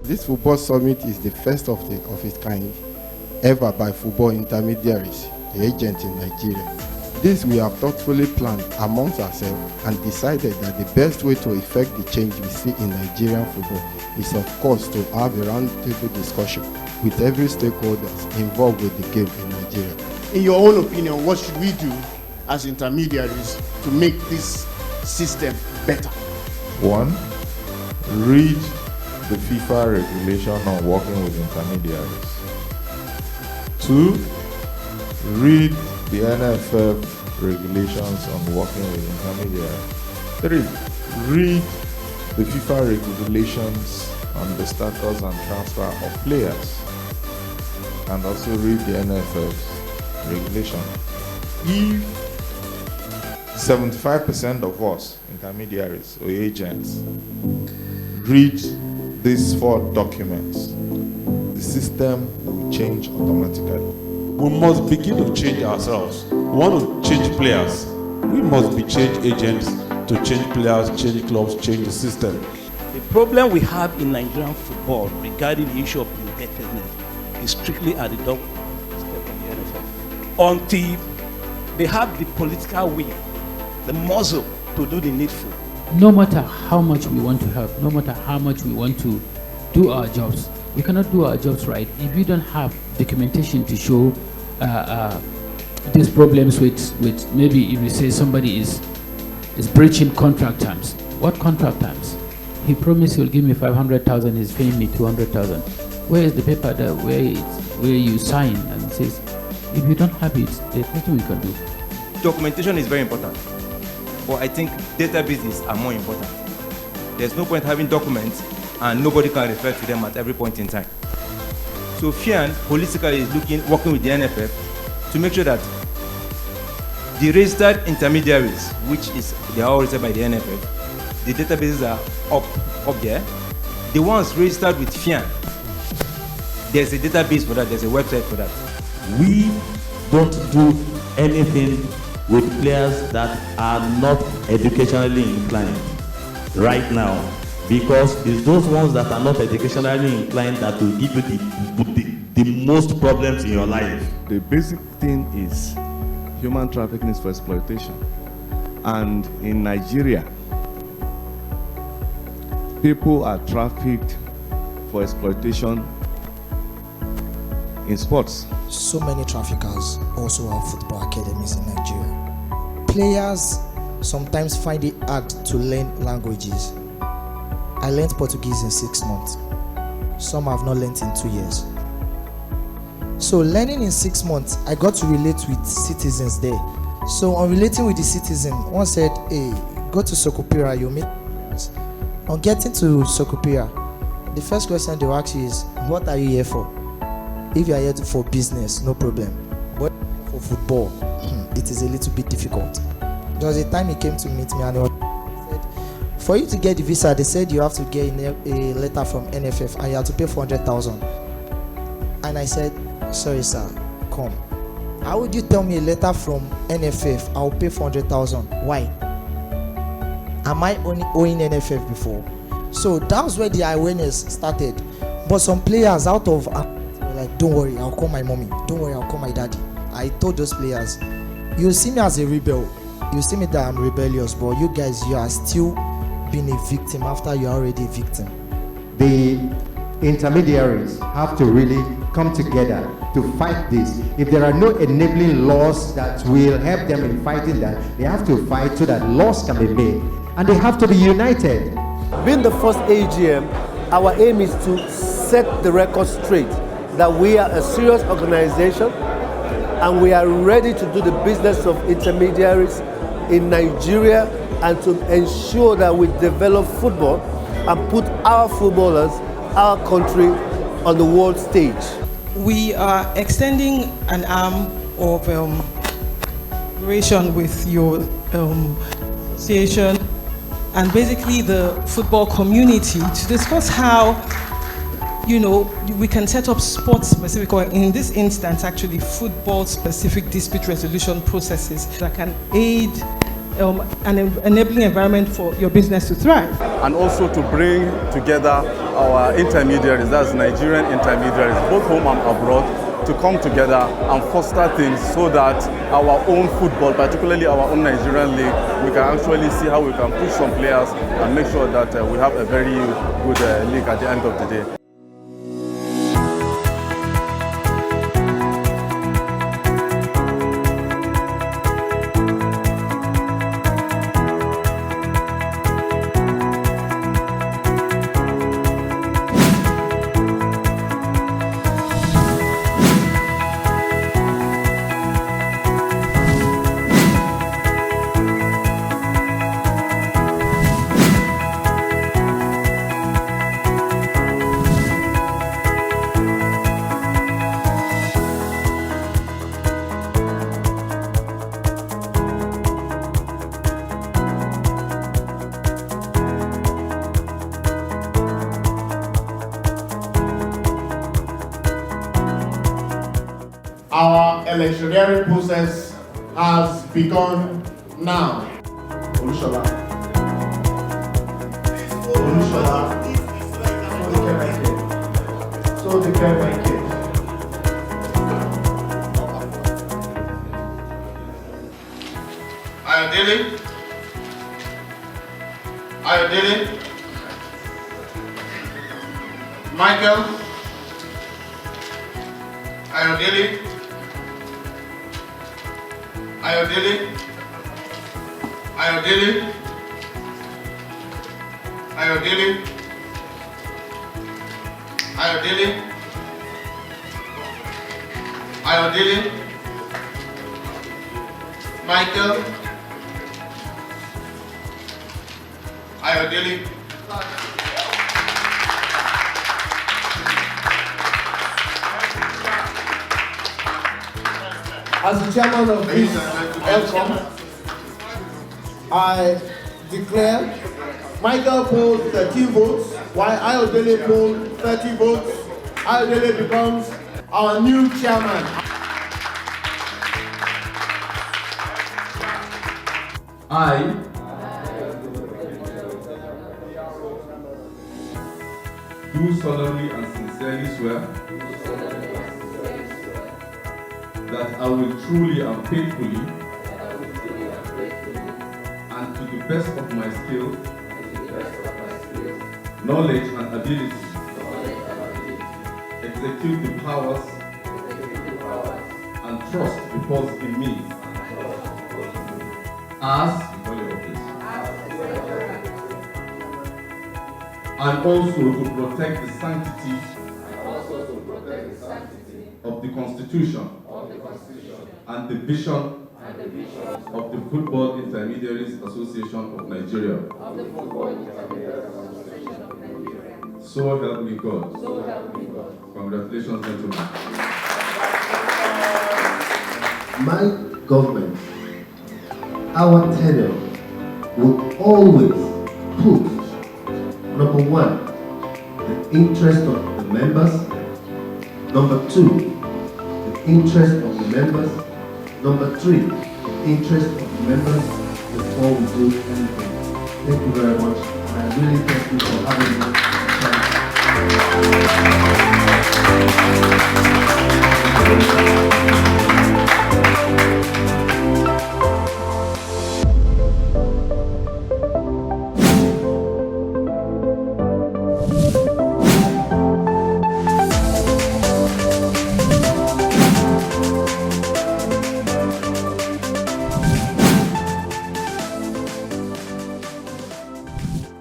This football summit is the first of its kind ever by football intermediaries, the agents in Nigeria. This we have thoughtfully planned amongst ourselves and decided that the best way to effect the change we see in Nigerian football is of course to have a roundtable discussion with every stakeholders involved with the game in Nigeria. In your own opinion, what should we do as intermediaries to make this system better? 1. Read the FIFA regulation on working with intermediaries. 2. Read the NFF regulations on working with intermediaries. 3. Read the FIFA regulations on the status and transfer of players. And also read the NFF's regulation. If 75% of us, intermediaries or agents, read these 4 documents, the system will change automatically. We must begin to change ourselves. We want to change players. We must be change agents to change players, change clubs, change the system. The problem we have in Nigerian football regarding the issue of indebtedness is strictly at the top step of the NFF. Until they have the political will, the muscle to do the needful. No matter how much we want to help, no matter how much we want to do our jobs, we cannot do our jobs right if we don't have documentation to show these problems with maybe if you say somebody is breaching contract terms. What contract terms? He promised he'll give me 500,000, he's paying me 200,000. Where is the paper that where you sign and it says, if you don't have it, there's nothing we can do. Documentation is very important, but I think databases are more important. There's no point having documents and nobody can refer to them at every point in time. So FIAN holistically is working with the NFF to make sure that the registered intermediaries, which is they are all registered by the NFF, the databases are up there. The ones registered with FIAN, there's a database for that, there's a website for that. We don't do anything with players that are not educationally inclined right now, because it's those ones that are not educationally inclined that will give you the most problems in your life. The basic thing is human trafficking is for exploitation. And in Nigeria, people are trafficked for exploitation in sports. So many traffickers also have football academies in Nigeria. Players sometimes find it hard to learn languages. I learned Portuguese in 6 months. Some have not learned in 2 years. So learning in 6 months, I got to relate with citizens there. So on relating with the citizen, one said, hey, go to Sokopira, you'll meet. On getting to Sokopira, the first question they will ask you is, what are you here for? If you are here for business, no problem. But for football, it is a little bit difficult. There was a time he came to meet me and he said, for you to get the visa, they said you have to get a letter from NFF and you have to pay 400,000. And I said, sorry sir, come. How would you tell me a letter from NFF, I'll pay 400,000? Why? Am I only owing NFF before? So that was where the awareness started. But some players out of like, don't worry, I'll call my mommy. Don't worry, I'll call my daddy. I told those players, you see me as a rebel. You see me that I'm rebellious, but you guys, you are still being a victim after you're already a victim. The intermediaries have to really come together to fight this. If there are no enabling laws that will help them in fighting that, they have to fight so that laws can be made. And they have to be united. Being the first AGM, our aim is to set the record straight that we are a serious organization and we are ready to do the business of intermediaries in Nigeria and to ensure that we develop football and put our footballers, our country on the world stage. We are extending an arm of cooperation with your association and basically the football community to discuss how, we can set up sport-specific, or in this instance, actually, football-specific dispute resolution processes that can aid an enabling environment for your business to thrive. And also to bring together our intermediaries, that's Nigerian intermediaries, both home and abroad, to come together and foster things so that our own football, particularly our own Nigerian league, we can actually see how we can push some players and make sure that we have a very good league at the end of the day. Our electioneering process has begun now. Olushola. So declare my case. Ayodele. Michael. Ayodele. Michael. Ayodele. As the chairman of this outcome, I declare Michael polled 13 votes, while Ayodele polled 30 votes. Ayodele becomes our new chairman. I do solemnly and sincerely swear that I will truly and faithfully and to the best of my skill, knowledge and ability execute the powers and trust reposed in me as and also to protect the sanctity of the Constitution and the vision of the Football Intermediaries Association of Nigeria. So help me God. Congratulations, gentlemen. My government, our tenure, will always put, number one, the interest of the members, number two, the interest of the members, number three, the interest of the members before we do anything. Thank you very much, and I really thank you for having me.